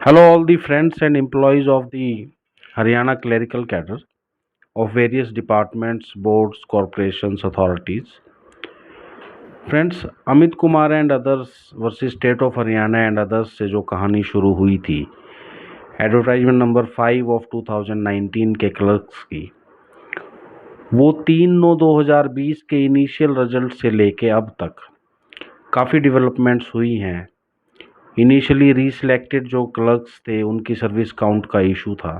Hello, all the friends and employees of the Haryana clerical cadre of various departments, boards, corporations, authorities. Friends, Amit Kumar and others versus state of Haryana and others से जो कहानी शुरू हुई थी advertisement number 5 of 2019 के clerks की, वो 3/9/2020 के इनिशियल रिजल्ट से लेके अब तक काफ़ी डेवलपमेंट्स हुई हैं। इनिशियली रीसिलेक्टेड जो क्लर्क्स थे उनकी सर्विस काउंट का इशू था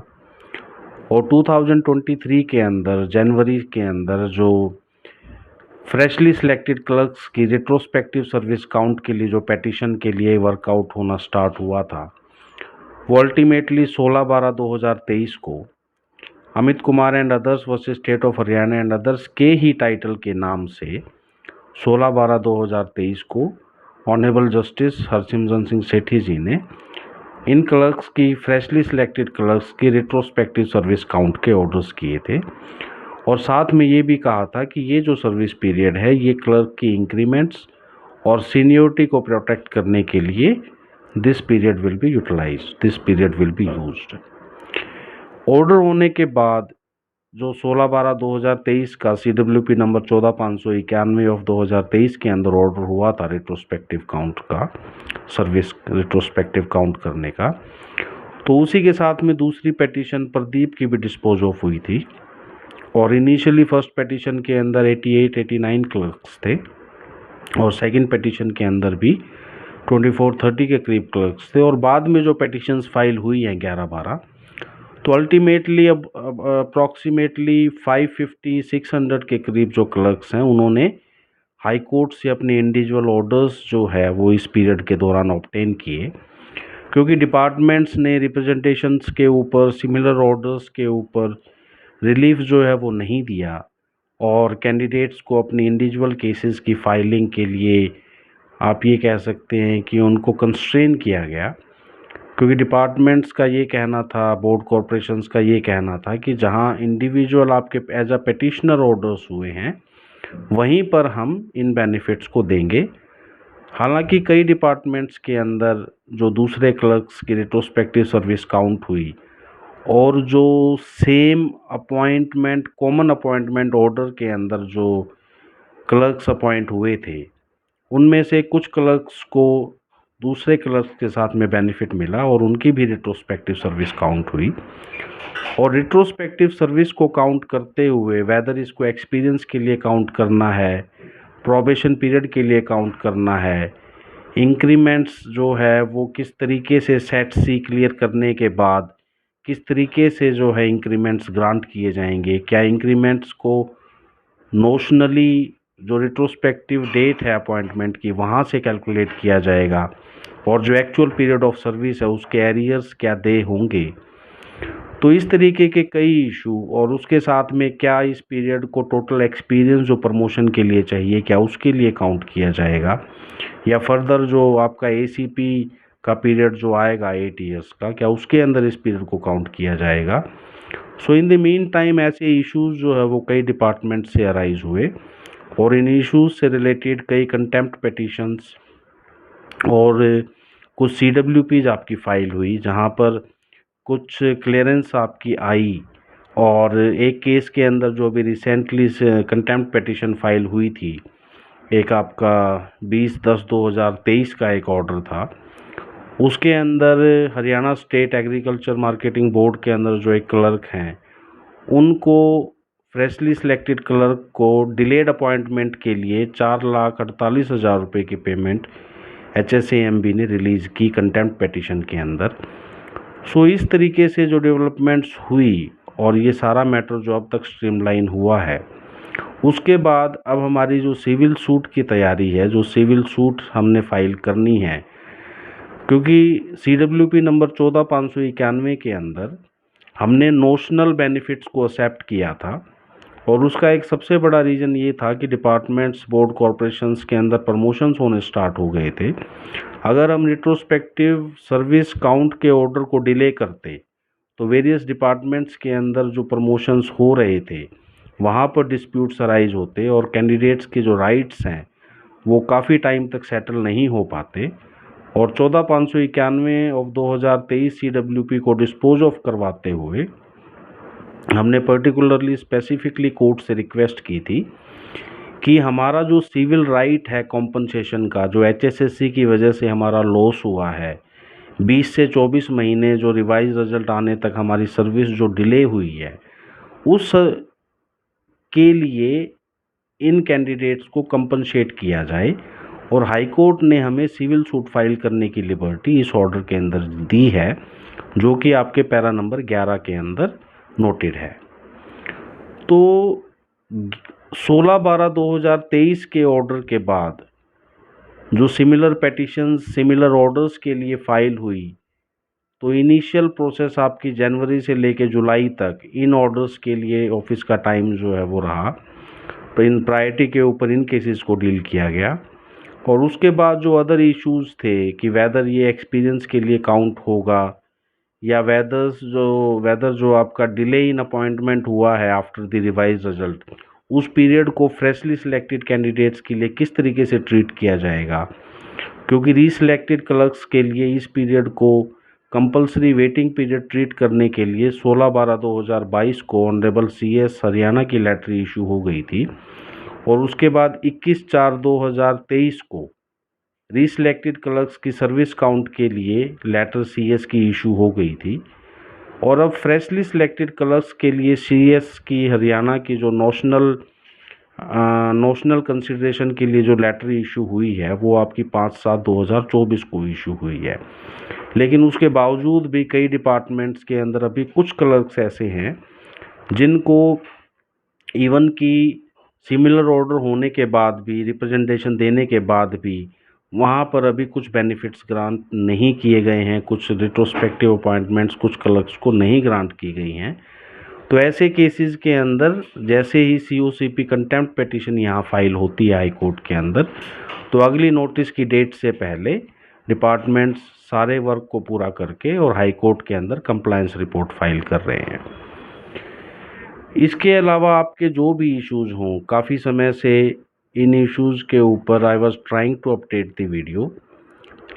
और 2023 के अंदर जनवरी के अंदर जो फ्रेशली सिलेक्टेड क्लर्क्स की रिट्रोस्पेक्टिव सर्विस काउंट के लिए जो पेटिशन के लिए वर्कआउट होना स्टार्ट हुआ था, वो अल्टीमेटली 16/12/2023 को Amit Kumar and others versus state of Haryana and others के ही टाइटल के नाम से 16/12/2023 को ऑनरेबल जस्टिस हरसिमरन सिंह सेठी जी ने इन क्लर्क्स की फ्रेशली सिलेक्टेड क्लर्क्स की रिट्रोस्पेक्टिव सर्विस काउंट के ऑर्डर्स किए थे और साथ में ये भी कहा था कि ये जो सर्विस पीरियड है ये क्लर्क की इंक्रीमेंट्स और सीनियोरिटी को प्रोटेक्ट करने के लिए this period will be utilised, this period will be used. Order होने के बाद जो 16/12/2023 का CWP नंबर 14,591 ऑफ 2023 के अंदर ऑर्डर हुआ था रिट्रोस्पेक्टिव काउंट का, सर्विस रिट्रोस्पेक्टिव काउंट करने का, तो उसी के साथ में दूसरी पिटीशन प्रदीप की भी डिस्पोज ऑफ हुई थी और इनिशियली फर्स्ट पिटीशन के अंदर 88-89 क्लर्क्स थे और सेकंड पिटीशन के अंदर भी 24-30 के करीब क्लर्क्स थे और बाद में जो पिटीशंस फाइल हुई हैं 11-12, तो अल्टीमेटली अब अप्रॉक्सीमेटली 550-600 के करीब जो क्लर्क्स हैं उन्होंने हाई कोर्ट से अपने इंडिविजुअल ऑर्डर्स जो है वो इस पीरियड के दौरान ऑब्टेन किए, क्योंकि डिपार्टमेंट्स ने रिप्रेजेंटेशंस के ऊपर, सिमिलर ऑर्डर्स के ऊपर रिलीफ जो है वो नहीं दिया और कैंडिडेट्स को अपनी इंडिविजुअल केसेस की फाइलिंग के लिए आप ये कह सकते हैं कि उनको कंस्ट्रेन किया गया, क्योंकि डिपार्टमेंट्स का ये कहना था, बोर्ड कॉरपोरेशंस का ये कहना था कि जहां इंडिविजुअल आपके एज अ पिटिशनर ऑर्डर्स हुए हैं वहीं पर हम इन बेनिफिट्स को देंगे। हालांकि कई डिपार्टमेंट्स के अंदर जो दूसरे क्लर्क्स की रिट्रोस्पेक्टिव सर्विस काउंट हुई और जो same appointment, common appointment order के अंदर जो क्लर्क्स अपॉइंट हुए थे उनमें से कुछ क्लर्क्स को दूसरे क्लर्क्स के साथ में बेनिफिट मिला और उनकी भी रिट्रोस्पेक्टिव सर्विस काउंट हुई और रिट्रोस्पेक्टिव सर्विस को काउंट करते हुए वेदर इसको एक्सपीरियंस के लिए काउंट करना है, प्रोबेशन पीरियड के लिए काउंट करना है, इंक्रीमेंट्स जो है वो किस तरीके से सेट सी क्लियर करने के बाद किस तरीके से जो है इंक्रीमेंट्स ग्रांट किए जाएंगे, क्या इंक्रीमेंट्स को नोशनली जो रिट्रोस्पेक्टिव डेट है अपॉइंटमेंट की वहाँ से कैलकुलेट किया जाएगा और जो एक्चुअल पीरियड ऑफ सर्विस है उसके एरियर्स क्या दे होंगे। तो इस तरीके के कई इशू और उसके साथ में क्या इस पीरियड को टोटल एक्सपीरियंस जो प्रमोशन के लिए चाहिए क्या उसके लिए काउंट किया जाएगा या फर्दर जो आपका ACP का पीरियड जो आएगा 8 ईयर्स का, क्या उसके अंदर इस पीरियड को काउंट किया जाएगा। सो इन द मीन टाइम ऐसे इश्यूज जो है वो कई डिपार्टमेंट से अराइज हुए और इन इश्यूज से रिलेटेड कई कंटेम्प्ट पिटीशंस और कुछ CWPs आपकी फाइल हुई जहां पर कुछ क्लियरेंस आपकी आई और एक केस के अंदर जो अभी रिसेंटली से कंटेम्प्ट पिटीशन फाइल हुई थी, एक आपका 20/10/2023 का एक ऑर्डर था, उसके अंदर Haryana state agriculture marketing board के अंदर जो एक क्लर्क हैं उनको फ्रेशली सिलेक्टेड क्लर्क को डिलेड अपॉइंटमेंट के लिए 4,48,000 रुपये की पेमेंट HSAMB ने रिलीज़ की कंटेम्प्ट पिटीशन के अंदर। सो इस तरीके से जो डेवलपमेंट्स हुई और ये सारा मैटर जो अब तक स्ट्रीमलाइन हुआ है, उसके बाद अब हमारी जो सिविल सूट की तैयारी है, जो सिविल सूट हमने फाइल करनी है, क्योंकि CWP नंबर 14,591 के अंदर हमने नोशनल बेनिफिट्स को एक्सेप्ट किया था और उसका एक सबसे बड़ा रीज़न ये था कि डिपार्टमेंट्स, बोर्ड कॉरपोरेशंस के अंदर प्रमोशंस होने स्टार्ट हो गए थे। अगर हम रिट्रोस्पेक्टिव सर्विस काउंट के ऑर्डर को डिले करते तो वेरियस डिपार्टमेंट्स के अंदर जो प्रमोशंस हो रहे थे वहाँ पर डिस्प्यूट्स अराइज होते और कैंडिडेट्स के जो राइट्स हैं वो काफ़ी टाइम तक सेटल नहीं हो पाते और 14,591 ऑफ 2023 CWP को डिस्पोज ऑफ करवाते हुए हमने पर्टिकुलरली स्पेसिफिकली कोर्ट से रिक्वेस्ट की थी कि हमारा जो सिविल राइट है कॉम्पनसेशन का, जो HSSC की वजह से हमारा लॉस हुआ है, 20 से 24 महीने जो रिवाइज रिजल्ट आने तक हमारी सर्विस जो डिले हुई है, उस के लिए इन कैंडिडेट्स को कंपनसेट किया जाए। और हाई कोर्ट ने हमें सिविल सूट फाइल करने की लिबर्टी इस ऑर्डर के अंदर दी है, जो कि आपके पैरा नंबर 11 के अंदर नोटेड है। तो 16/12/2023 के ऑर्डर के बाद जो सिमिलर पेटिशंस सिमिलर ऑर्डर्स के लिए फाइल हुई, तो इनिशियल प्रोसेस आपकी जनवरी से लेके जुलाई तक इन ऑर्डर्स के लिए ऑफिस का टाइम जो है वो रहा। तो इन प्रायोरिटी के ऊपर इन केसेस को डील किया गया। और उसके बाद जो अदर इश्यूज थे कि वेदर ये एक्सपीरियंस के लिए काउंट होगा या वेदर जो आपका डिले इन अपॉइंटमेंट हुआ है आफ्टर द रिवाइज रिजल्ट, उस पीरियड को फ्रेशली सिलेक्टेड कैंडिडेट्स के लिए किस तरीके से ट्रीट किया जाएगा, क्योंकि रीसिलेक्टेड क्लर्क्स के लिए इस पीरियड को कंपलसरी वेटिंग पीरियड ट्रीट करने के लिए 16/12/2022 को ऑनरेबल CS हरियाणा की लेटर इशू हो गई थी। और उसके बाद 21/4/2023 को रीसिलेक्टेड क्लर्क्स की सर्विस काउंट के लिए लेटर CS की इशू हो गई थी। और अब फ्रेशली सिलेक्टेड क्लर्क्स के लिए CS की हरियाणा की जो नोशनल कंसिडरेशन के लिए जो लेटर इशू हुई है, वो आपकी 5/7/2024 को इशू हुई है। लेकिन उसके बावजूद भी कई डिपार्टमेंट्स के अंदर अभी कुछ क्लर्क्स ऐसे हैं जिनको इवन की सिमिलर ऑर्डर होने के बाद भी, रिप्रेजेंटेशन देने के बाद भी, वहाँ पर अभी कुछ बेनिफिट्स ग्रांट नहीं किए गए हैं, कुछ रिट्रोस्पेक्टिव अपॉइंटमेंट्स कुछ क्लर्क्स को नहीं ग्रांट की गई हैं। तो ऐसे केसेस के अंदर जैसे ही COCP कंटेम्प्ट पिटीशन यहाँ फाइल होती है हाई कोर्ट के अंदर, तो अगली नोटिस की डेट से पहले डिपार्टमेंट्स सारे वर्क को पूरा करके और हाई कोर्ट के अंदर कंप्लायंस रिपोर्ट फाइल कर रहे हैं। इसके अलावा आपके जो भी इश्यूज हों, काफ़ी समय से इन इश्यूज के ऊपर I was trying to update the video,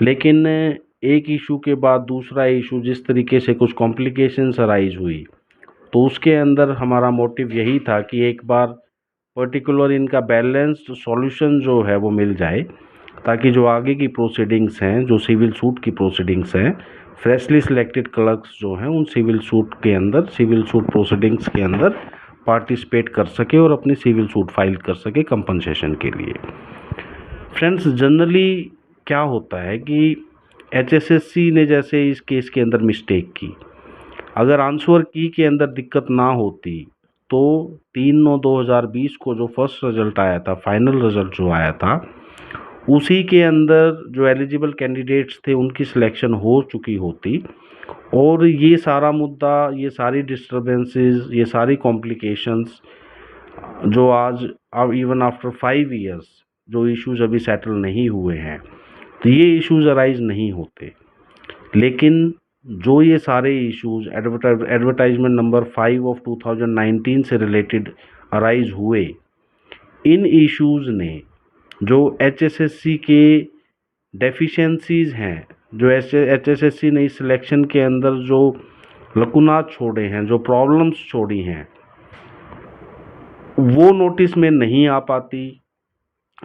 लेकिन एक इशू के बाद दूसरा इशू जिस तरीके से कुछ कॉम्प्लिकेशंस अराइज हुई, तो उसके अंदर हमारा मोटिव यही था कि एक बार पर्टिकुलर इनका बैलेंस्ड सॉल्यूशन जो है वो मिल जाए, ताकि जो आगे की प्रोसीडिंग्स हैं, जो सिविल सूट की प्रोसीडिंग्स हैं, फ्रेशली सिलेक्टेड क्लर्क्स जो हैं उन सिविल सूट के अंदर, सिविल सूट प्रोसीडिंग्स के अंदर पार्टिसिपेट कर सके और अपनी सिविल सूट फाइल कर सके कंपनसेशन के लिए। फ्रेंड्स, जनरली क्या होता है कि HSSC ने जैसे इस केस के अंदर मिस्टेक की, अगर आंसर की के अंदर दिक्कत ना होती तो 3/9/2020 को जो फर्स्ट रिजल्ट आया था, फाइनल रिजल्ट जो आया था, उसी के अंदर जो एलिजिबल कैंडिडेट्स थे उनकी सिलेक्शन हो चुकी होती। और ये सारा मुद्दा, ये सारी डिस्टर्बेंसेस, ये सारी कॉम्प्लिकेशंस जो आज अब इवन आफ्टर 5 इयर्स जो इश्यूज अभी सेटल नहीं हुए हैं, तो ये इश्यूज अराइज नहीं होते। लेकिन जो ये सारे इश्यूज एडवर्टाइजमेंट नंबर 5 ऑफ 2019 से रिलेटेड अराइज हुए, इन इश्यूज ने जो HSSC के डेफिशिएंसीज हैं, जो HSSC ने इस सिलेक्शन के अंदर जो लकुनात छोड़े हैं, जो प्रॉब्लम्स छोड़ी हैं, वो नोटिस में नहीं आ पाती।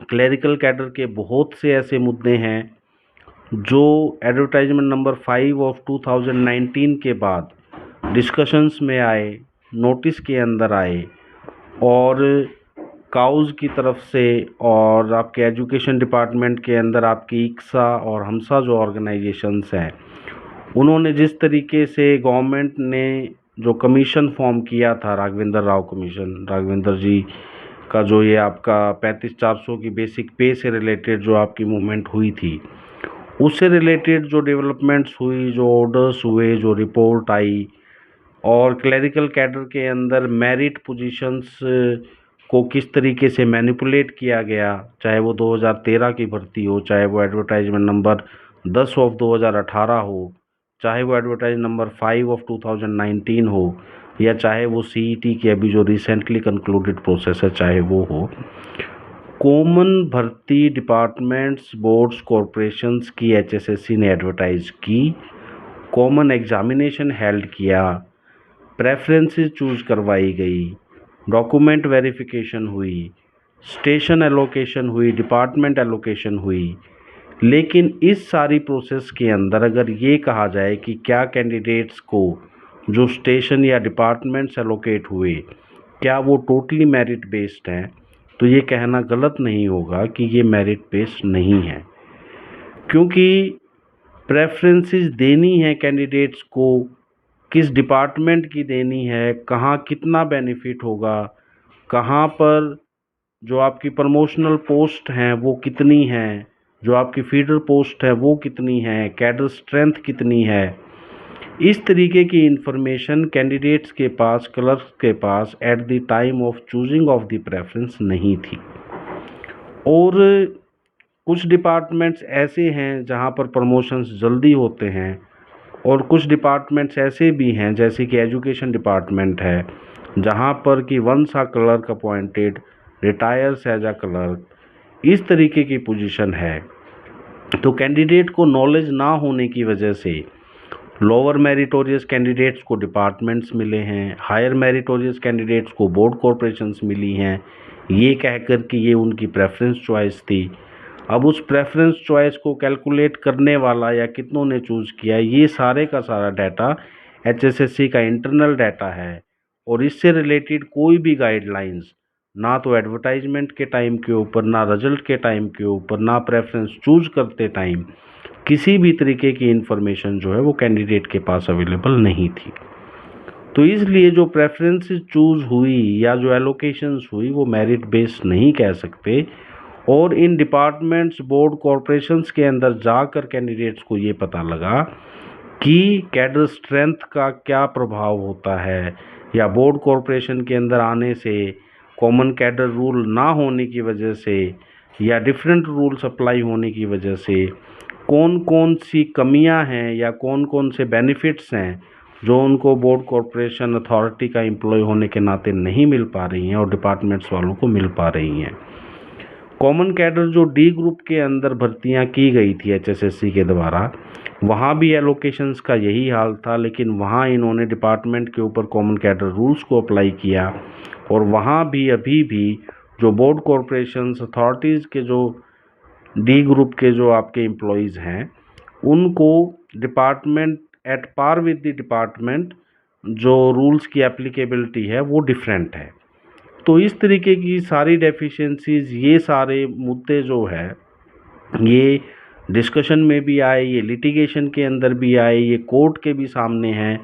क्लरिकल कैडर के बहुत से ऐसे मुद्दे हैं जो एडवर्टाइजमेंट नंबर 5 ऑफ 2019 के बाद डिस्कशंस में आए, नोटिस के अंदर आए, और काउज की तरफ से और आपके एजुकेशन डिपार्टमेंट के अंदर आपकी इक्सा और हमसा जो ऑर्गेनाइजेशंस हैं, उन्होंने जिस तरीके से गवर्नमेंट ने जो कमीशन फॉर्म किया था, राघवेंद्र राव कमीशन, राघवेंद्र जी का जो ये आपका 35,400 की बेसिक पे से रिलेटेड जो आपकी मूवमेंट हुई थी, उससे रिलेटेड जो डेवलपमेंट्स हुई, जो ऑर्डर्स हुए, जो रिपोर्ट आई, और क्लरिकल कैडर के अंदर मेरिट पोजीशंस को किस तरीके से मैनिपुलेट किया गया, चाहे वो 2013 की भर्ती हो, चाहे वो एडवर्टाइजमेंट नंबर 10 ऑफ 2018 हो, चाहे वो एडवर्टाइज नंबर 5 ऑफ 2019 हो, या चाहे वो CET की अभी जो रिसेंटली कंक्लूडेड प्रोसेस है चाहे वो हो, कॉमन भर्ती डिपार्टमेंट्स बोर्ड्स कॉरपोरेशंस की HSSC ने एडवर्टाइज की, कॉमन एग्जामिनेशन हेल्ड किया, प्रेफरेंसेस चूज करवाई गई, डॉक्यूमेंट वेरिफिकेशन हुई, स्टेशन एलोकेशन हुई, डिपार्टमेंट एलोकेशन हुई। लेकिन इस सारी प्रोसेस के अंदर अगर ये कहा जाए कि क्या कैंडिडेट्स को जो स्टेशन या डिपार्टमेंट्स एलोकेट हुए क्या वो टोटली मेरिट बेस्ड हैं, तो ये कहना गलत नहीं होगा कि ये मेरिट बेस्ड नहीं है, क्योंकि प्रेफरेंसेस देनी है कैंडिडेट्स को, किस डिपार्टमेंट की देनी है, कहाँ कितना बेनिफिट होगा, कहाँ पर जो आपकी प्रमोशनल पोस्ट हैं वो कितनी हैं, जो आपकी फीडर पोस्ट है वो कितनी है, कैडर स्ट्रेंथ कितनी है, इस तरीके की इंफॉर्मेशन कैंडिडेट्स के पास, क्लर्क्स के पास at the time of choosing of the preference नहीं थी। और कुछ डिपार्टमेंट्स ऐसे हैं जहां पर प्रमोशंस जल्दी होते हैं, और कुछ डिपार्टमेंट्स ऐसे भी हैं जैसे कि एजुकेशन डिपार्टमेंट है जहां पर कि once a clerk appointed retires as a clerk, इस तरीके की पोजीशन है। तो कैंडिडेट को नॉलेज ना होने की वजह से लोअर मेरिटोरियस कैंडिडेट्स को डिपार्टमेंट्स मिले हैं, हायर मेरिटोरियस कैंडिडेट्स को बोर्ड कॉरपोरेशंस मिली हैं, ये कहकर कि ये उनकी प्रेफरेंस चॉइस थी। अब उस प्रेफरेंस चॉइस को कैलकुलेट करने वाला या कितनों ने चूज़ किया, ये सारे का सारा डाटा HSSC का इंटरनल डाटा है, और इससे रिलेटेड कोई भी गाइडलाइंस ना तो एडवर्टाइजमेंट के टाइम के ऊपर, ना रिजल्ट के टाइम के ऊपर, ना प्रेफरेंस चूज करते टाइम किसी भी तरीके की इंफॉर्मेशन जो है वो कैंडिडेट के पास अवेलेबल नहीं थी। तो इसलिए जो प्रेफरेंसेस चूज हुई या जो एलोकेशंस हुई वो मेरिट बेस्ड नहीं कह सकते, और इन डिपार्टमेंट्स बोर्ड कॉरपोरेशंस के अंदर जाकर कैंडिडेट्स को ये पता लगा कि कैडर स्ट्रेंथ का क्या प्रभाव होता है, या बोर्ड कॉरपोरेशन के अंदर आने से कॉमन कैडर रूल ना होने की वजह से या डिफरेंट रूल्स अप्लाई होने की वजह से कौन कौन सी कमियां हैं या कौन कौन से बेनिफिट्स हैं जो उनको बोर्ड कॉरपोरेशन अथॉरिटी का एम्प्लॉय होने के नाते नहीं मिल पा रही हैं और डिपार्टमेंट्स वालों को मिल पा रही हैं। कॉमन कैडर जो डी ग्रुप के अंदर भर्तियां की गई थी HSSC के द्वारा, वहाँ भी एलोकेशंस का यही हाल था, लेकिन वहाँ इन्होंने डिपार्टमेंट के ऊपर कॉमन कैडर रूल्स को अप्लाई किया, और वहाँ भी अभी भी जो बोर्ड कॉरपोरेशंस अथॉरिटीज़ के जो डी ग्रुप के जो आपके एम्प्लॉयज़ हैं उनको department at par with the department जो रूल्स की एप्लीकेबिलिटी है वो डिफरेंट है। तो इस तरीके की सारी डेफिशिएंसीज, ये सारे मुद्दे जो है ये डिस्कशन में भी आए, ये लिटिगेशन के अंदर भी आए, ये कोर्ट के भी सामने हैं।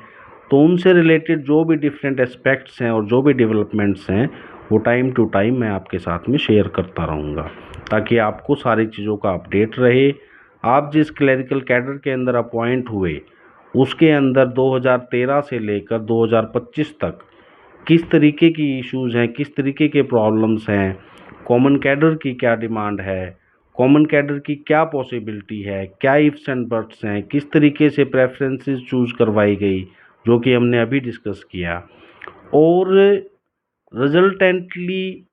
तो उनसे रिलेटेड जो भी डिफरेंट एस्पेक्ट्स हैं और जो भी डेवलपमेंट्स हैं वो टाइम टू टाइम मैं आपके साथ में शेयर करता रहूँगा, ताकि आपको सारी चीज़ों का अपडेट रहे। आप जिस क्लरिकल कैडर के अंदर अपॉइंट हुए उसके अंदर 2013 से लेकर 2025 तक किस तरीके की इश्यूज़ हैं, किस तरीके के प्रॉब्लम्स हैं, कॉमन कैडर की क्या डिमांड है, कॉमन कैडर की क्या पॉसिबिलिटी है, क्या इफ्स एंड बट्स हैं, किस तरीके से प्रेफरेंसेस चूज़ करवाई गई जो कि हमने अभी डिस्कस किया, और रिजल्टेंटली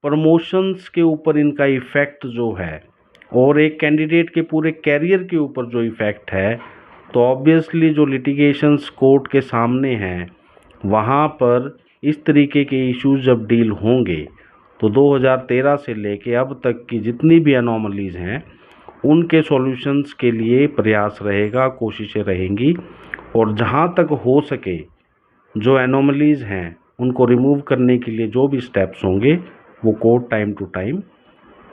प्रमोशंस के ऊपर इनका इफ़ेक्ट जो है और एक कैंडिडेट के पूरे कैरियर के ऊपर जो इफ़ेक्ट है, तो ऑब्वियसली जो लिटिगेशंस कोर्ट के सामने हैं वहाँ पर इस तरीके के इश्यूज जब डील होंगे तो 2013 से लेके अब तक की जितनी भी अनोमलीज़ हैं उनके सॉल्यूशंस के लिए प्रयास रहेगा, कोशिशें रहेंगी, और जहाँ तक हो सके जो एनोमलीज़ हैं उनको रिमूव करने के लिए जो भी स्टेप्स होंगे वो कोर्ट टाइम टू टाइम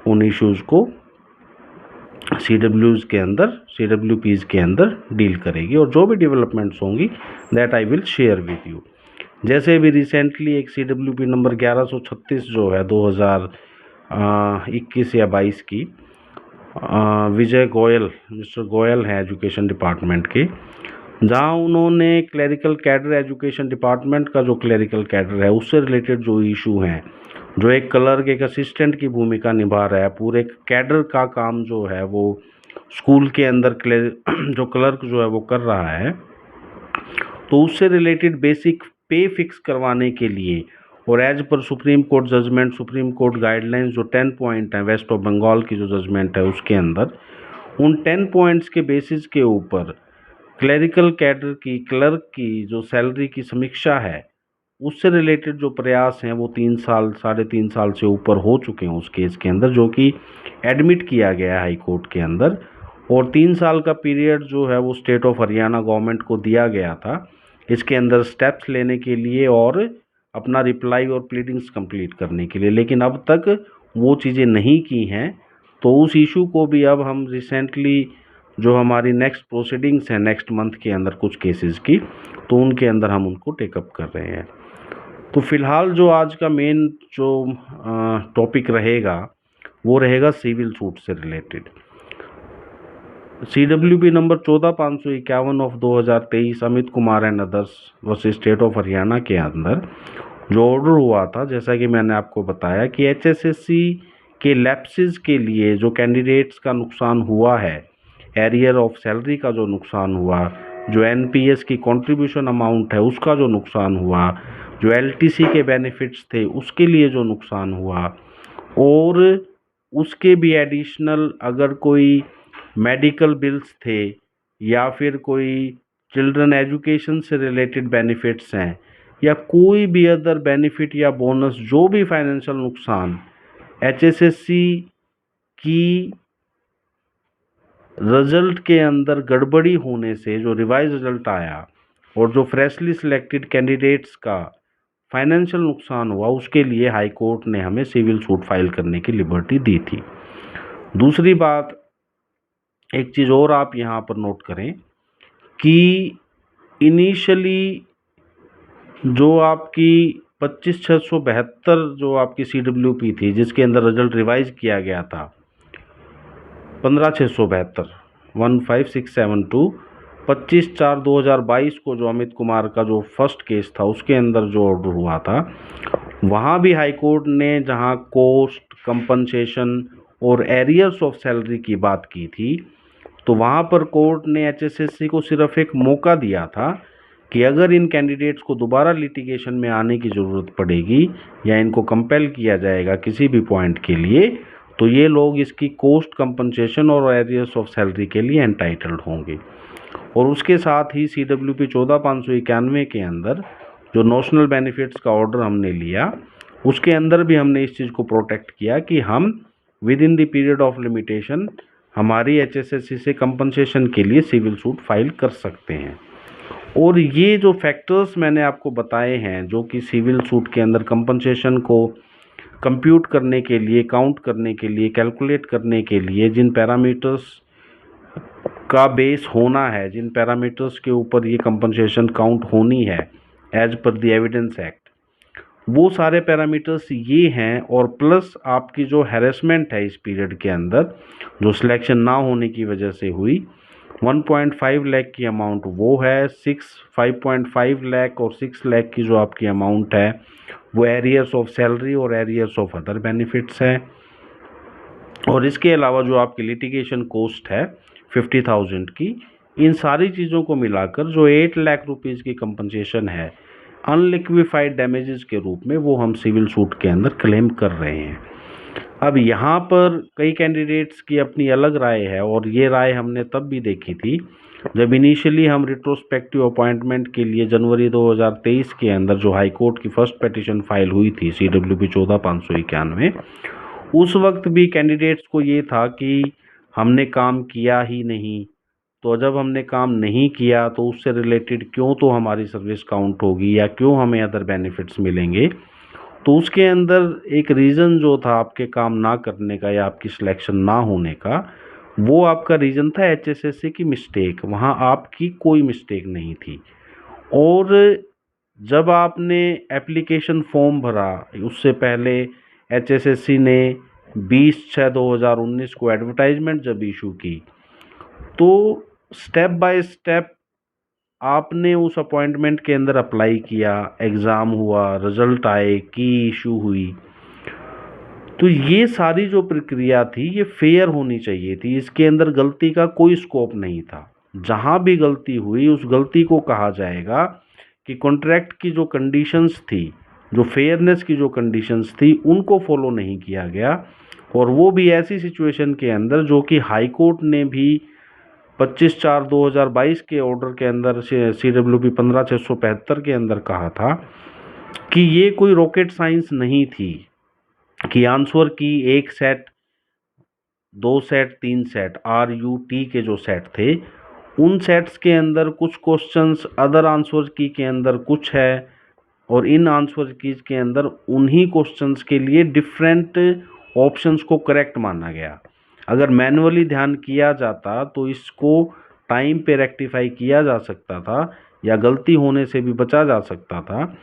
उन इश्यूज़ को CWs के अंदर, CWPs के अंदर डील करेगी, और जो भी डेवलपमेंट्स होंगी that I will share with you. जैसे भी रिसेंटली एक CWP नंबर 1136 जो है 2021 या 22 की, विजय गोयल, मिस्टर गोयल हैं एजुकेशन डिपार्टमेंट के, जहां उन्होंने क्लरिकल कैडर, एजुकेशन डिपार्टमेंट का जो क्लरिकल कैडर है उससे रिलेटेड जो इशू हैं, जो एक क्लर्क एक असिस्टेंट की भूमिका निभा रहा है, पूरे कैडर का काम जो है वो स्कूल के अंदर जो क्लर्क जो है वो कर रहा है, तो उससे रिलेटेड बेसिक पे फिक्स करवाने के लिए और as per supreme court judgment, supreme court guidelines जो 10 पॉइंट हैं वेस्ट ऑफ बंगाल की जो जजमेंट है उसके अंदर, उन 10 पॉइंट्स के बेसिस के ऊपर क्लरिकल कैडर की, क्लर्क की जो सैलरी की समीक्षा है उससे रिलेटेड जो प्रयास हैं वो 3 साल, 3.5 साल से ऊपर हो चुके हैं उस केस के अंदर, जो कि एडमिट किया गया है हाई कोर्ट के अंदर। और 3 साल का पीरियड जो है वो स्टेट ऑफ हरियाणा गवर्नमेंट को दिया गया था इसके अंदर स्टेप्स लेने के लिए और अपना रिप्लाई और प्लीडिंग्स कंप्लीट करने के लिए, लेकिन अब तक वो चीज़ें नहीं की हैं। तो उस इशू को भी अब हम रिसेंटली जो हमारी नेक्स्ट प्रोसीडिंग्स हैं नेक्स्ट मंथ के अंदर कुछ केसेस की, तो उनके अंदर हम उनको टेकअप कर रहे हैं। तो फिलहाल जो आज का मेन जो टॉपिक रहेगा वो रहेगा सिविल सूट से related. CWP number 14551 of 2023 Amit Kumar and others versus state of Haryana के अंदर जो ऑर्डर हुआ था, जैसा कि मैंने आपको बताया कि HSSC के लैप्सेस के लिए जो कैंडिडेट्स का नुकसान हुआ है, एरियर ऑफ सैलरी का जो नुकसान हुआ, जो NPS की कंट्रीब्यूशन अमाउंट है उसका जो नुकसान हुआ, जो LTC के बेनिफिट्स थे उसके लिए जो नुकसान हुआ, और उसके भी एडिशनल अगर कोई मेडिकल बिल्स थे या फिर कोई चिल्ड्रन एजुकेशन से रिलेटेड बेनिफिट्स हैं या कोई भी अदर बेनिफिट या बोनस, जो भी फाइनेंशियल नुकसान HSSC की रिजल्ट के अंदर गड़बड़ी होने से जो रिवाइज रिजल्ट आया और जो फ्रेशली सिलेक्टेड कैंडिडेट्स का फाइनेंशियल नुकसान हुआ, उसके लिए हाई कोर्ट ने हमें सिविल सूट फाइल करने की लिबर्टी दी थी। दूसरी बात, एक चीज़ और आप यहाँ पर नोट करें कि इनिशियली जो आपकी 25,672 जो आपकी CWP थी जिसके अंदर रिजल्ट रिवाइज किया गया था 15,672 15672, 25/4/2022 को जो अमित कुमार का जो फर्स्ट केस था उसके अंदर जो ऑर्डर हुआ था, वहाँ भी हाई कोर्ट ने जहाँ कोस्ट, कंपनसेशन और एरियर्स ऑफ सैलरी की बात की थी, तो वहाँ पर कोर्ट ने HSSC को सिर्फ एक मौका दिया था कि अगर इन कैंडिडेट्स को दोबारा लिटिगेशन में आने की ज़रूरत पड़ेगी या इनको कंपेल किया जाएगा किसी भी पॉइंट के लिए, तो ये लोग इसकी कोस्ट, कंपनसेशन और एरियर्स ऑफ सैलरी के लिए एंटाइटल्ड होंगे। और उसके साथ ही CWP 14591 के अंदर जो नोशनल बेनिफिट्स का ऑर्डर हमने लिया उसके अंदर भी हमने इस चीज़ को प्रोटेक्ट किया कि हम with in the period of limitation हमारी HSSC से कंपनसेशन के लिए सिविल सूट फाइल कर सकते हैं। और ये जो फैक्टर्स मैंने आपको बताए हैं जो कि सिविल सूट के अंदर कंपनसेशन को कंप्यूट करने के लिए, काउंट करने के लिए, कैलकुलेट करने के लिए जिन पैरामीटर्स का बेस होना है, जिन पैरामीटर्स के ऊपर ये कंपनसेशन काउंट होनी है as per the evidence act, वो सारे पैरामीटर्स ये हैं। और प्लस आपकी जो हैरेसमेंट है इस पीरियड के अंदर जो सिलेक्शन ना होने की वजह से हुई, 1.5 लाख की अमाउंट वो है, 5.5 लाख और 6 लाख की जो आपकी अमाउंट है वो एरियर्स ऑफ सैलरी और एरियर्स ऑफ अदर बेनिफिट्स है। और इसके अलावा जो आपकी लिटिगेशन कॉस्ट है 50,000 की, इन सारी चीज़ों को मिलाकर जो 8 लाख रुपीज़ की कंपनसेशन है अनलिक्विफाइड डैमेजेस के रूप में, वो हम सिविल सूट के अंदर क्लेम कर रहे हैं। अब यहाँ पर कई कैंडिडेट्स की अपनी अलग राय है और ये राय हमने तब भी देखी थी जब इनिशियली हम रिट्रोस्पेक्टिव अपॉइंटमेंट के लिए जनवरी 2023 के अंदर जो हाई कोर्ट की फर्स्ट पिटीशन फाइल हुई थी CWP 14591, उस वक्त भी कैंडिडेट्स को ये था कि हमने काम किया ही नहीं, तो जब हमने काम नहीं किया तो उससे रिलेटेड क्यों तो हमारी सर्विस काउंट होगी या क्यों हमें अदर बेनिफिट्स मिलेंगे। तो उसके अंदर एक रीज़न जो था आपके काम ना करने का या आपकी सिलेक्शन ना होने का, वो आपका रीज़न था HSSC की मिस्टेक, वहाँ आपकी कोई मिस्टेक नहीं थी। और जब आपने एप्लीकेशन फॉर्म भरा उससे पहले HSSC ने 20/6/2019 को एडवर्टाइजमेंट जब इशू की, तो स्टेप बाय स्टेप आपने उस अपॉइंटमेंट के अंदर अप्लाई किया, एग्ज़ाम हुआ, रिजल्ट आए, की इशू हुई, तो ये सारी जो प्रक्रिया थी ये फेयर होनी चाहिए थी, इसके अंदर गलती का कोई स्कोप नहीं था। जहाँ भी गलती हुई उस गलती को कहा जाएगा कि कॉन्ट्रैक्ट की जो कंडीशंस थी जो फेयरनेस की जो कंडीशंस थी उनको फॉलो नहीं किया गया, और वो भी ऐसी सिचुएशन के अंदर जो कि हाई कोर्ट ने भी 25/4/2022 के ऑर्डर के अंदर CWP 15/675 के अंदर कहा था कि ये कोई रॉकेट साइंस नहीं थी कि आंसर की एक सेट, दो सेट, तीन सेट, RUT के जो सेट थे उन सेट्स के अंदर कुछ क्वेश्चंस अदर आंसर की के अंदर कुछ है, और इन आंसर की के अंदर उन्हीं क्वेश्चंस के लिए डिफरेंट ऑप्शंस को करेक्ट माना गया। अगर मैन्युअली ध्यान किया जाता तो इसको टाइम पे रेक्टिफाई किया जा सकता था या गलती होने से भी बचा जा सकता था।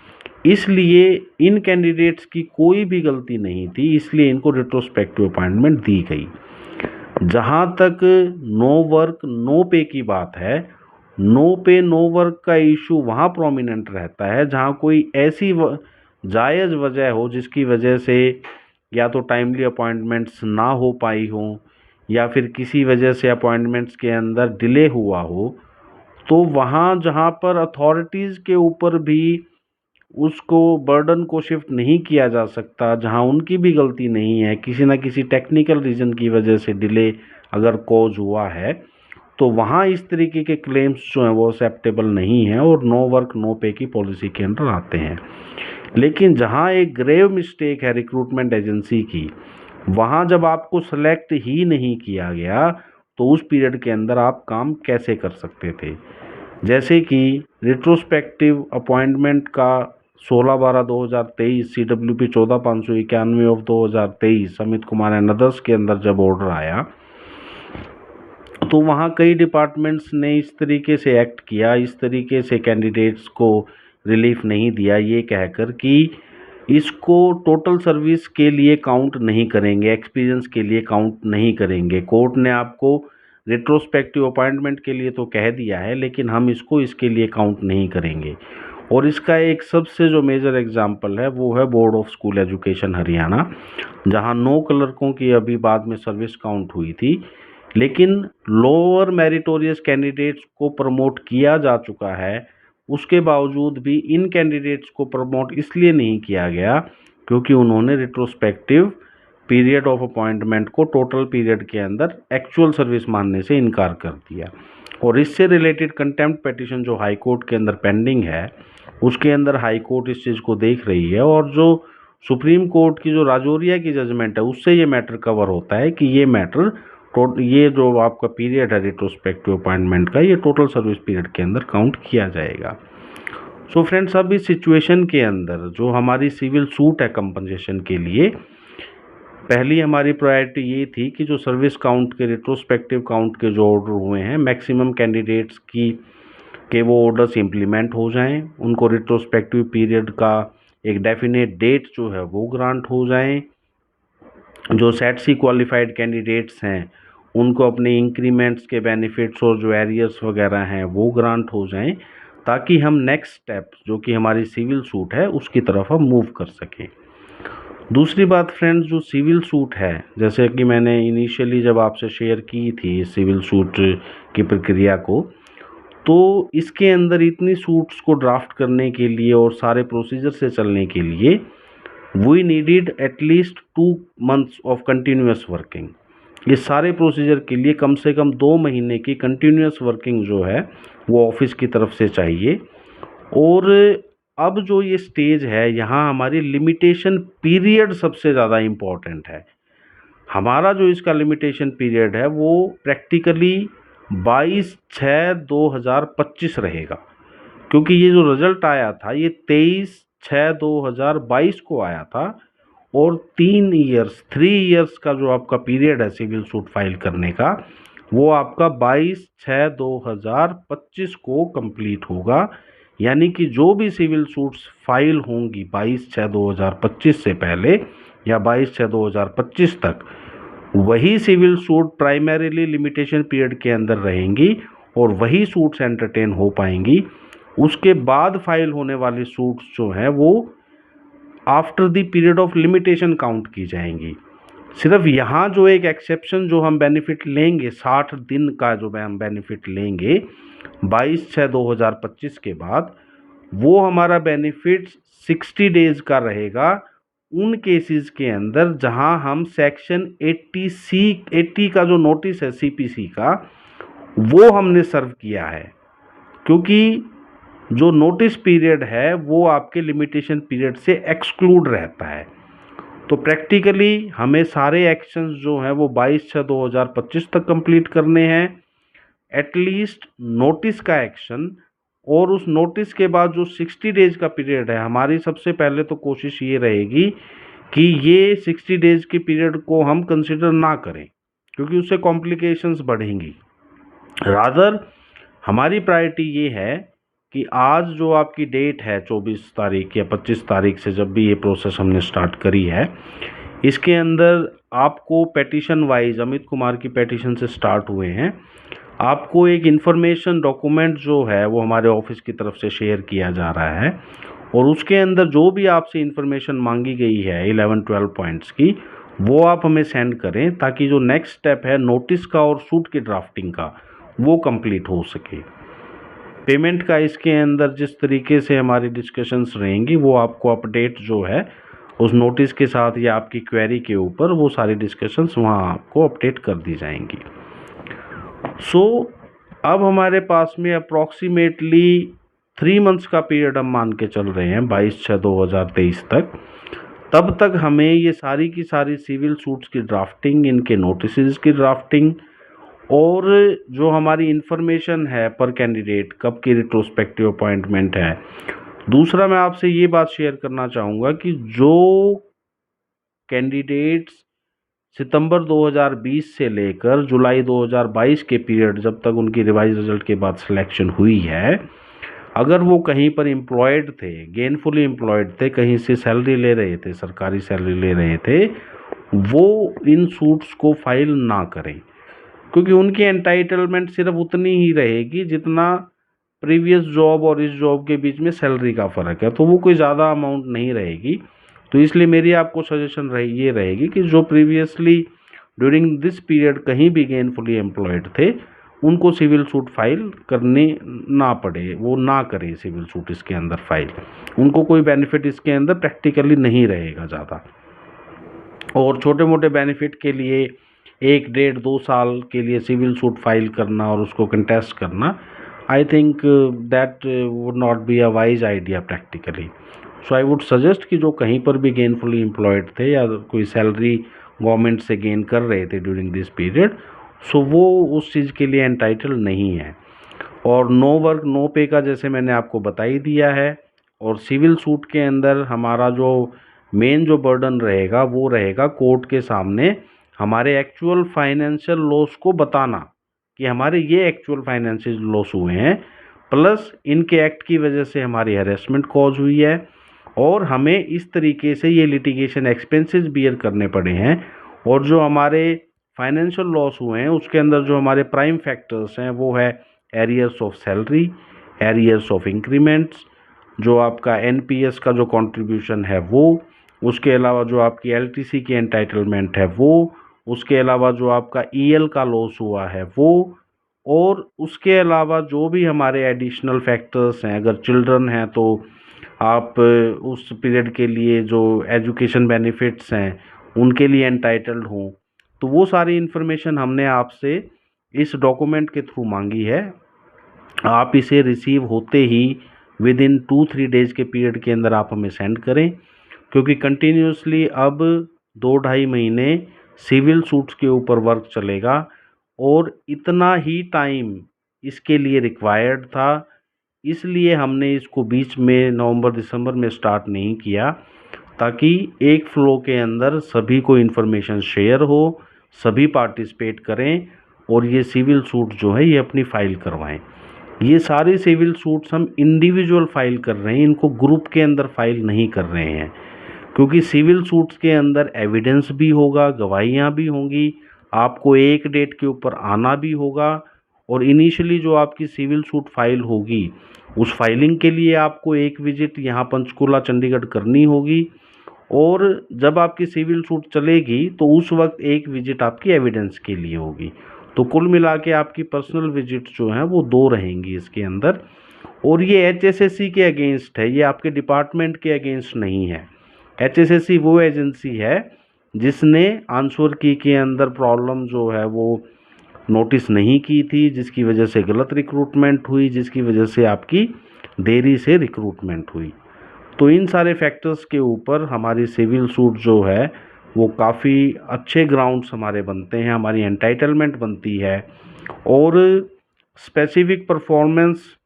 इसलिए इन कैंडिडेट्स की कोई भी गलती नहीं थी, इसलिए इनको रिट्रोस्पेक्टिव अपॉइंटमेंट दी गई। जहाँ तक नो वर्क नो पे की बात है, नो पे नो वर्क का इशू वहाँ प्रोमिनेंट रहता है जहाँ कोई ऐसी जायज़ वजह हो जिसकी वजह से या तो टाइमली अपॉइंटमेंट्स ना हो पाई हो या फिर किसी वजह से अपॉइंटमेंट्स के अंदर डिले हुआ हो, तो वहाँ जहाँ पर अथॉरिटीज़ के ऊपर भी उसको बर्डन को शिफ्ट नहीं किया जा सकता, जहाँ उनकी भी गलती नहीं है, किसी ना किसी टेक्निकल रीज़न की वजह से डिले अगर कॉज हुआ है, तो वहाँ इस तरीके के क्लेम्स जो हैं वो एक्सेप्टेबल नहीं हैं और नो वर्क नो पे की पॉलिसी के अंदर आते हैं। लेकिन जहाँ एक ग्रेव मिस्टेक है रिक्रूटमेंट एजेंसी की, वहाँ जब आपको सेलेक्ट ही नहीं किया गया तो उस पीरियड के अंदर आप काम कैसे कर सकते थे। जैसे कि रिट्रोस्पेक्टिव अपॉइंटमेंट का 16/12/2023 CWP 14/591 of 2023 Amit Kumar and others के अंदर जब ऑर्डर आया तो वहाँ कई डिपार्टमेंट्स ने इस तरीके से एक्ट किया, इस तरीके से कैंडिडेट्स को रिलीफ नहीं दिया ये कहकर कि इसको टोटल सर्विस के लिए काउंट नहीं करेंगे, एक्सपीरियंस के लिए काउंट नहीं करेंगे। कोर्ट ने आपको रिट्रोस्पेक्टिव अपॉइंटमेंट के लिए तो कह दिया है लेकिन हम इसको इसके लिए काउंट नहीं करेंगे। और इसका एक सबसे जो मेजर एग्जांपल है वो है board of school education Haryana, जहां 9 क्लर्कों की अभी बाद में सर्विस काउंट हुई थी, लेकिन लोअर मेरिटोरियस कैंडिडेट्स को प्रमोट किया जा चुका है, उसके बावजूद भी इन कैंडिडेट्स को प्रमोट इसलिए नहीं किया गया क्योंकि उन्होंने रिट्रोस्पेक्टिव पीरियड ऑफ अपॉइंटमेंट को टोटल पीरियड के अंदर एक्चुअल सर्विस मानने से इनकार कर दिया। और इससे रिलेटेड कंटेम्प्ट पिटीशन जो हाई कोर्ट के अंदर पेंडिंग है, उसके अंदर हाई कोर्ट इस चीज़ को देख रही है, और जो सुप्रीम कोर्ट की जो राजौरिया की जजमेंट है उससे ये मैटर कवर होता है कि ये मैटर ये जो आपका पीरियड है रिट्रोस्पेक्टिव अपॉइंटमेंट का, ये टोटल सर्विस पीरियड के अंदर काउंट किया जाएगा। सो फ्रेंड्स, अब इस सिचुएशन के अंदर जो हमारी सिविल सूट है कंपनसेशन के लिए, पहली हमारी प्रायोरिटी ये थी कि जो सर्विस काउंट के रिट्रोस्पेक्टिव काउंट के जो ऑर्डर हुए हैं मैक्सिमम कैंडिडेट्स की के वो ऑर्डर्स इम्प्लीमेंट हो जाएं, उनको रिट्रोस्पेक्टिव पीरियड का एक डेफिनेट डेट जो है वो ग्रांट हो जाएं, जो सेट सी क्वालिफाइड कैंडिडेट्स हैं उनको अपने इंक्रीमेंट्स के बेनिफिट्स और जो एरियर्स वगैरह हैं वो ग्रांट हो जाएं, ताकि हम नेक्स्ट स्टेप जो कि हमारी सिविल सूट है उसकी तरफ हम मूव कर सकें। दूसरी बात फ्रेंड्स, जो सिविल सूट है, जैसे कि मैंने इनिशियली जब आपसे शेयर की थी सिविल सूट की प्रक्रिया को, तो इसके अंदर इतनी सूट्स को ड्राफ्ट करने के लिए और सारे प्रोसीजर से चलने के लिए we needed at least 2 months of continuous working. ये सारे प्रोसीजर के लिए कम से कम 2 महीने की कंटिन्यूस वर्किंग जो है वो ऑफिस की तरफ से चाहिए। और अब जो ये स्टेज है यहाँ हमारी लिमिटेशन पीरियड सबसे ज़्यादा इम्पॉर्टेंट है। हमारा जो इसका लिमिटेशन पीरियड है वो प्रैक्टिकली 22/6/2025 रहेगा, क्योंकि ये जो रिजल्ट आया था ये 23/6/2022 को आया था, और 3 ईयर्स का जो आपका पीरियड है सिविल सूट फाइल करने का वो आपका 22/6/2025 को कंप्लीट होगा। यानी कि जो भी सिविल सूट्स फाइल होंगी 22/6/2025 से पहले या 22/6/2025 तक, वही civil suit primarily limitation period के अंदर रहेंगी और वही सूट्स एंटरटेन हो पाएंगी। उसके बाद फाइल होने वाली सूट्स जो हैं वो after the period of limitation count की जाएंगी। सिर्फ यहाँ जो एक एक्सेप्शन जो हम बेनिफिट लेंगे 60 दिन का जो हम बेनिफिट लेंगे 22/6/2025 के बाद, वो हमारा बेनिफिट 60 डेज का रहेगा उन केसेस के अंदर जहां हम सेक्शन 80 का जो नोटिस है सीपीसी का वो हमने सर्व किया है, क्योंकि जो नोटिस पीरियड है वो आपके लिमिटेशन पीरियड से एक्सक्लूड रहता है। तो प्रैक्टिकली हमें सारे एक्शंस जो हैं वो 22/6/2025 तक कंप्लीट करने हैं, एटलीस्ट नोटिस का एक्शन। और उस नोटिस के बाद जो 60 डेज का पीरियड है, हमारी सबसे पहले तो कोशिश ये रहेगी कि ये 60 डेज के पीरियड को हम कंसिडर ना करें, क्योंकि उससे कॉम्प्लिकेशंस बढ़ेंगी। रादर हमारी प्रायोरिटी ये है कि आज जो आपकी डेट है 24 तारीख या 25 तारीख से जब भी ये प्रोसेस हमने स्टार्ट करी है, इसके अंदर आपको पेटिशन वाइज, अमित कुमार की पेटिशन से स्टार्ट हुए हैं, आपको एक इन्फॉर्मेशन डॉक्यूमेंट जो है वो हमारे ऑफिस की तरफ से शेयर किया जा रहा है, और उसके अंदर जो भी आपसे इन्फॉर्मेशन मांगी गई है 11-12 पॉइंट्स की, वो आप हमें सेंड करें, ताकि जो नेक्स्ट स्टेप है नोटिस का और सूट की ड्राफ्टिंग का वो कंप्लीट हो सके। पेमेंट का इसके अंदर जिस तरीके से हमारी डिस्कशंस रहेंगी वो आपको अपडेट जो है उस नोटिस के साथ या आपकी क्वेरी के ऊपर वो सारी डिस्कशंस वहाँ आपको अपडेट कर दी जाएंगी। अब हमारे पास में अप्रॉक्सीमेटली 3 मंथ्स का पीरियड हम मान के चल रहे हैं 22/6/2023 तक। तब तक हमें ये सारी की सारी सिविल सूट्स की ड्राफ्टिंग, इनके नोटिस की ड्राफ्टिंग, और जो हमारी इन्फॉर्मेशन है पर कैंडिडेट कब की रिट्रोस्पेक्टिव अपॉइंटमेंट है। दूसरा मैं आपसे ये बात शेयर करना चाहूँगा कि जो कैंडिडेट्स सितंबर 2020 से लेकर जुलाई 2022 के पीरियड जब तक उनकी रिवाइज रिजल्ट के बाद सिलेक्शन हुई है, अगर वो कहीं पर एम्प्लॉयड थे, गेनफुली एम्प्लॉयड थे, कहीं से सैलरी ले रहे थे, सरकारी सैलरी ले रहे थे, वो इन सूट्स को फाइल ना करें, क्योंकि उनकी एंटाइटलमेंट सिर्फ उतनी ही रहेगी जितना प्रीवियस जॉब और इस जॉब के बीच में सैलरी का फ़र्क है, तो वो कोई ज़्यादा अमाउंट नहीं रहेगी। तो इसलिए मेरी आपको सजेशन ये रहेगी कि जो प्रीवियसली ड्यूरिंग दिस पीरियड कहीं भी गेनफुली एम्प्लॉयड थे, उनको सिविल सूट फाइल करने ना पड़े, वो ना करें सिविल सूट इसके अंदर फाइल, उनको कोई बेनिफिट इसके अंदर प्रैक्टिकली नहीं रहेगा ज़्यादा। और छोटे मोटे बेनिफिट के लिए 1, 1.5, 2 साल के लिए सिविल सूट फाइल करना और उसको कंटेस्ट करना, I think that would not be a wise idea practically. So I would suggest कि जो कहीं पर भी गेनफुली एम्प्लॉयड थे या कोई सैलरी गवर्नमेंट से गेन कर रहे थे ड्यूरिंग दिस पीरियड, सो वो उस चीज़ के लिए एंटाइटल नहीं है। और नो वर्क नो पे का जैसे मैंने आपको बता ही दिया है। और सिविल सूट के अंदर हमारा जो मेन जो बर्डन रहेगा वो रहेगा कोर्ट के सामने हमारे एक्चुअल फाइनेंशियल लॉस को बताना कि हमारे ये एक्चुअल फाइनेंशियल लॉस हुए हैं, प्लस इनके एक्ट की वजह से हमारी हैरेसमेंट कॉज हुई है, और हमें इस तरीके से ये लिटिगेशन एक्सपेंसेस बियर करने पड़े हैं। और जो हमारे फाइनेंशियल लॉस हुए हैं उसके अंदर जो हमारे प्राइम फैक्टर्स हैं वो है arrears of salary, arrears of increments, जो आपका एनपीएस का जो कंट्रीब्यूशन है वो, उसके अलावा जो आपकी एलटीसी की एंटाइटलमेंट है वो, उसके अलावा जो आपका ईएल का लॉस हुआ है वो, और उसके अलावा जो भी हमारे एडिशनल फैक्टर्स हैं, अगर चिल्ड्रन हैं तो आप उस पीरियड के लिए जो एजुकेशन बेनिफिट्स हैं उनके लिए एंटाइटल्ड हों, तो वो सारी इन्फॉर्मेशन हमने आपसे इस डॉक्यूमेंट के थ्रू मांगी है। आप इसे रिसीव होते ही विद इन 2-3 डेज के पीरियड के अंदर आप हमें सेंड करें, क्योंकि कंटिन्यूसली अब 2-2.5 महीने सिविल सूट्स के ऊपर वर्क चलेगा, और इतना ही टाइम इसके लिए रिक्वायर्ड था। इसलिए हमने इसको बीच में नवंबर-दिसंबर में स्टार्ट नहीं किया, ताकि एक फ्लो के अंदर सभी को इन्फॉर्मेशन शेयर हो, सभी पार्टिसिपेट करें, और ये सिविल सूट जो है ये अपनी फ़ाइल करवाएं। ये सारे सिविल सूट्स हम इंडिविजुअल फाइल कर रहे हैं, इनको ग्रुप के अंदर फाइल नहीं कर रहे हैं, क्योंकि सिविल सूट्स के अंदर एविडेंस भी होगा, गवाहियाँ भी होंगी, आपको एक डेट के ऊपर आना भी होगा, और इनिशियली जो आपकी सिविल सूट फाइल होगी उस फाइलिंग के लिए आपको एक विजिट यहाँ पंचकुला चंडीगढ़ करनी होगी, और जब आपकी सिविल सूट चलेगी तो उस वक्त एक विजिट आपकी एविडेंस के लिए होगी। तो कुल मिला के आपकी पर्सनल विजिट जो हैं वो 2 रहेंगी इसके अंदर। और ये HSSC के अगेंस्ट है, ये आपके डिपार्टमेंट के अगेंस्ट नहीं है। HSSC वो एजेंसी है जिसने आंसर की के अंदर प्रॉब्लम जो है वो नोटिस नहीं की थी, जिसकी वजह से गलत रिक्रूटमेंट हुई, जिसकी वजह से आपकी देरी से रिक्रूटमेंट हुई। तो इन सारे फैक्टर्स के ऊपर हमारी सिविल सूट जो है वो काफ़ी अच्छे ग्राउंड्स हमारे बनते हैं, हमारी एंटाइटलमेंट बनती है। और स्पेसिफिक परफॉर्मेंस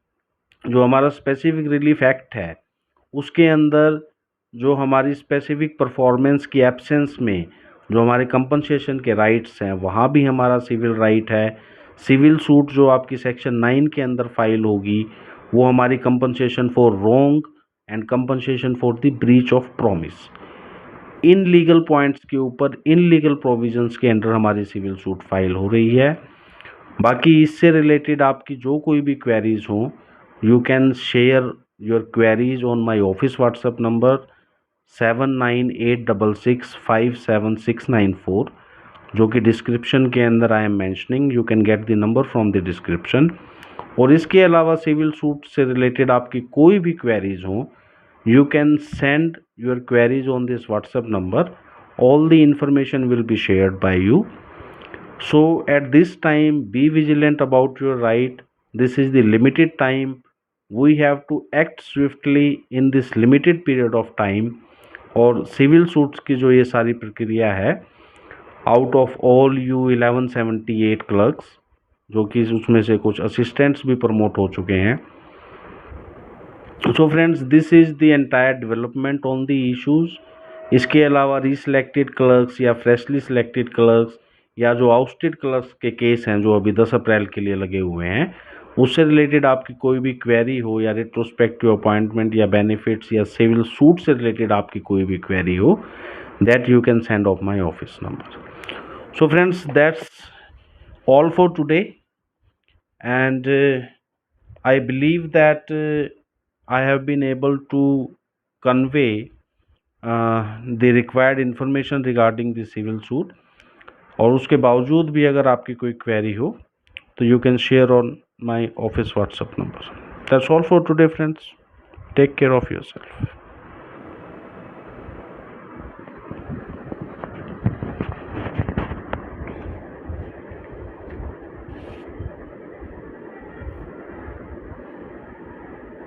जो हमारा स्पेसिफिक रिलीफ एक्ट है उसके अंदर जो हमारी स्पेसिफिक परफॉर्मेंस की एब्सेंस में जो हमारे कंपनसेशन के राइट्स हैं वहाँ भी हमारा सिविल राइट है। सिविल सूट जो आपकी सेक्शन 9 के अंदर फाइल होगी वो हमारी compensation for wrong and compensation for the breach of promise, in legal points के ऊपर, इन लीगल प्रोविजंस के अंडर हमारी सिविल सूट फाइल हो रही है। बाकी इससे रिलेटेड आपकी जो कोई भी क्वेरीज हो, you can share your queries on my office WhatsApp number 7986657694, जो कि डिस्क्रिप्शन के अंदर I am mentioning. You can get the number from the description. और इसके अलावा सिविल सूट से रिलेटेड आपकी कोई भी क्वेरीज हो, you can send your queries on this WhatsApp number. All the information will be shared by you. So at this time, be vigilant about your right. This is the limited time. We have to act swiftly in this limited period of time. और civil suits की जो ये सारी प्रक्रिया है, out of all you 1178 clerks, जो कि उसमें से कुछ असिस्टेंट्स भी प्रमोट हो चुके हैं। So friends, this is the entire development on the issues. इसके अलावा रीसिलेक्टेड क्लर्क्स या फ्रेशली सिलेक्टेड क्लर्क्स या जो आउटस्टेड क्लर्क्स के केस हैं जो अभी 10 अप्रैल के लिए लगे हुए हैं, उससे रिलेटेड आपकी कोई भी क्वेरी हो, या रेट्रोस्पेक्टिव अपॉइंटमेंट या बेनिफिट्स या सिविल सूट से रिलेटेड आपकी कोई भी क्वेरी हो, that you can send of my office number. So friends, that's all for today, and I believe that I have been able to convey the required information regarding the civil suit। और उसके बावजूद भी अगर आपकी कोई query हो तो you can share on my office WhatsApp number. That's all for today, friends. Take care of yourself.